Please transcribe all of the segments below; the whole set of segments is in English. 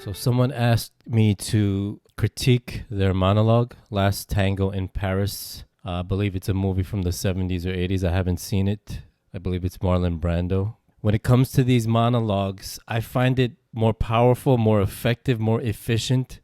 So someone asked me to critique their monologue, Last Tango in Paris. I believe it's a movie from the 70s or 80s. I haven't seen it. I believe it's Marlon Brando. When it comes to these monologues, I find it more powerful, more effective, more efficient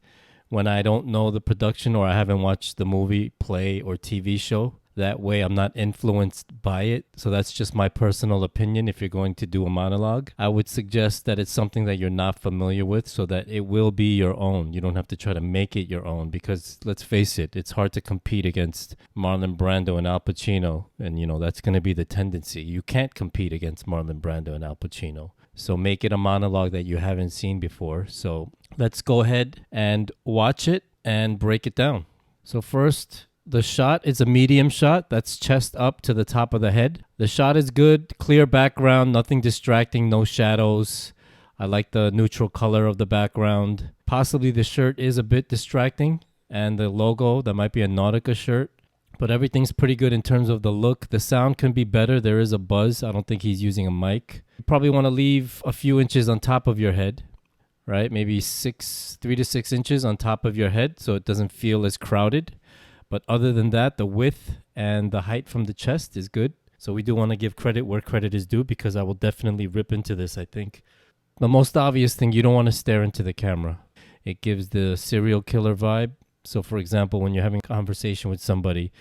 when I don't know the production or I haven't watched the movie, play, or TV show. That way I'm not influenced by it. So that's just my personal opinion. If you're going to do a monologue, I would suggest that it's something that you're not familiar with so that it will be your own. You don't have to try to make it your own because let's face it, it's hard to compete against Marlon Brando and Al Pacino. And that's going to be the tendency. You can't compete against Marlon Brando and Al Pacino. So make it a monologue that you haven't seen before. So let's go ahead and watch it and break it down. So first, the shot is a medium shot. That's chest up to the top of the head. The shot is good, clear background, nothing distracting, no shadows. I like the neutral color of the background. Possibly the shirt is a bit distracting and the logo, that might be a Nautica shirt. But everything's pretty good in terms of the look. The sound can be better. There is a buzz. I don't think he's using a mic. You probably want to leave a few inches on top of your head, right? Maybe 3 to 6 inches on top of your head so it doesn't feel as crowded. But other than that, the width and the height from the chest is good. So we do want to give credit where credit is due because I will definitely rip into this, I think. The most obvious thing, you don't want to stare into the camera. It gives the serial killer vibe. So for example, when you're having a conversation with somebody,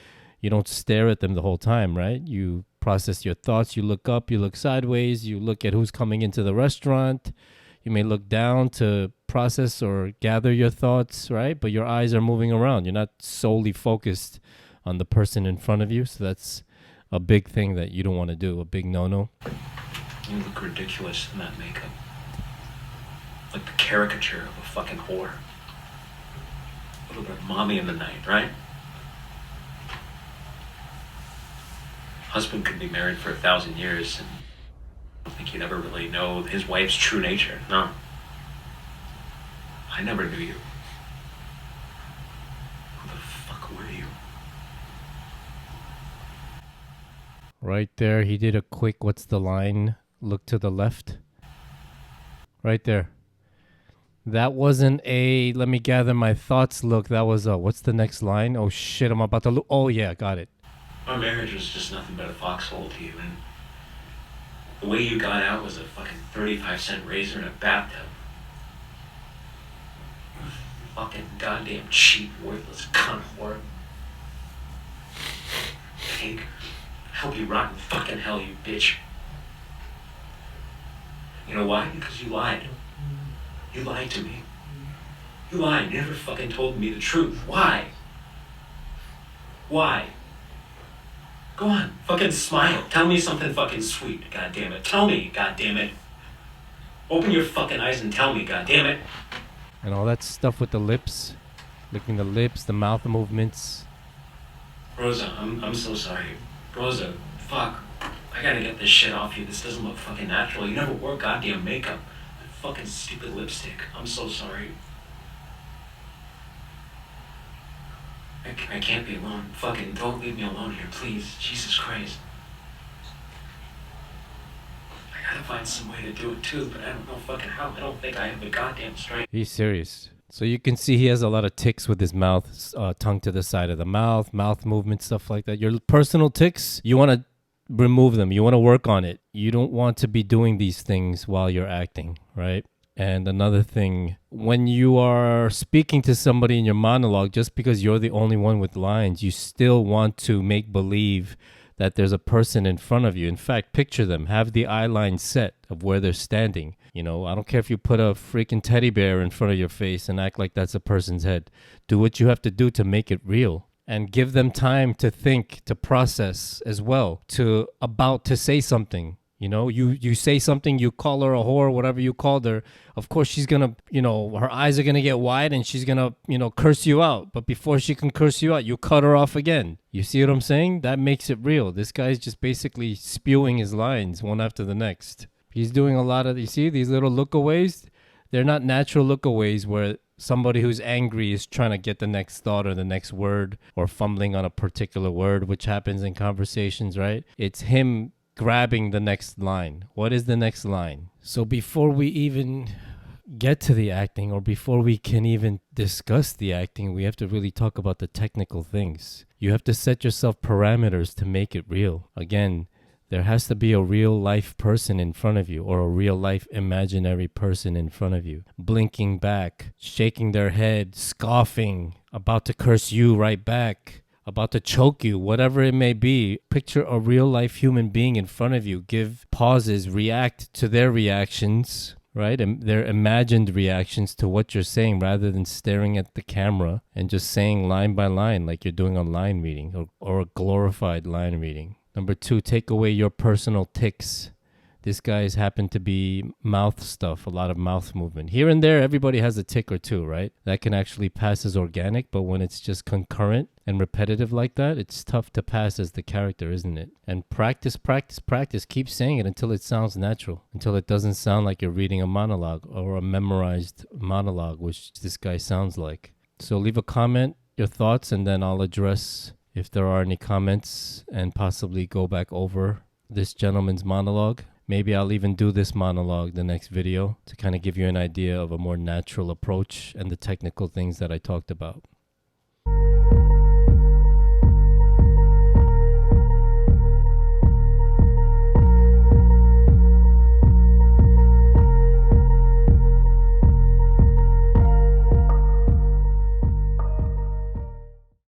you don't stare at them the whole time, right? You process your thoughts. You look up, you look sideways, you look at who's coming into the restaurant. You may look down to process or gather your thoughts, right? But your eyes are moving around. You're not solely focused on the person in front of you. So that's a big thing that you don't want to do, a big no-no. You look ridiculous in that makeup. Like the caricature of a fucking whore. A little bit of mommy in the night, right? Husband could be married for 1,000 years and I don't think you'd ever really know his wife's true nature. No. I never knew you. Who the fuck were you? Right there, he did a quick, what's the line? Look to the left. Right there. That wasn't a, let me gather my thoughts look. That was a, what's the next line? Oh shit, I'm about to look. Oh yeah, got it. Our marriage was just nothing but a foxhole to you, and the way you got out was a fucking 35-cent razor in a bathtub. Fucking goddamn cheap, worthless cunt whore. Pig. Help you rot in fucking hell, you bitch. You know why? Because you lied. You lied to me. You lied. You never fucking told me the truth. Why? Why? Go on, fucking smile. Tell me something fucking sweet, goddammit. Tell me, goddammit. Open your fucking eyes and tell me, goddammit. And all that stuff with the lips, licking the lips, the mouth movements. Rosa, I'm so sorry. Rosa, fuck. I gotta get this shit off you. This doesn't look fucking natural. You never wore goddamn makeup. That fucking stupid lipstick. I'm so sorry. I can't be alone. Fucking don't leave me alone here, please. Jesus Christ. I gotta find some way to do it too, but I don't know fucking how. I don't think I have the goddamn strength. He's serious. So you can see he has a lot of tics with his mouth, tongue to the side of the mouth movement, stuff like that. Your personal tics, you want to remove them. You want to work on it. You don't want to be doing these things while you're acting, right? And another thing, when you are speaking to somebody in your monologue, just because you're the only one with lines, you still want to make believe that there's a person in front of you. In fact, picture them. Have the eye line set of where they're standing. I don't care if you put a freaking teddy bear in front of your face and act like that's a person's head. Do what you have to do to make it real. And give them time to think, to process as well, to say something. You say something, you call her a whore, whatever you called her. Of course, she's going to, her eyes are going to get wide and she's going to, curse you out. But before she can curse you out, you cut her off again. You see what I'm saying? That makes it real. This guy's just basically spewing his lines one after the next. He's doing a lot of, you see, these little lookaways. They're not natural lookaways where somebody who's angry is trying to get the next thought or the next word or fumbling on a particular word, which happens in conversations, right? It's him grabbing the next line. What is the next line? So before we even get to the acting, or before we can even discuss the acting, we have to really talk about the technical things. You have to set yourself parameters to make it real. Again, there has to be a real life person in front of you, or a real life imaginary person in front of you, blinking back, shaking their head, scoffing, about to curse you right back, about to choke you, whatever it may be. Picture a real life human being in front of you. Give pauses, react to their reactions, right? And their imagined reactions to what you're saying, rather than staring at the camera and just saying line by line like you're doing a line reading, or a glorified line reading. Number 2, take away your personal tics. This guy's happened to be mouth stuff, a lot of mouth movement. Here and there, everybody has a tick or two, right? That can actually pass as organic, but when it's just concurrent and repetitive like that, it's tough to pass as the character, isn't it? And practice, practice, practice. Keep saying it until it sounds natural, until it doesn't sound like you're reading a monologue or a memorized monologue, which this guy sounds like. So leave a comment, your thoughts, and then I'll address if there are any comments and possibly go back over this gentleman's monologue. Maybe I'll even do this monologue the next video to kind of give you an idea of a more natural approach and the technical things that I talked about.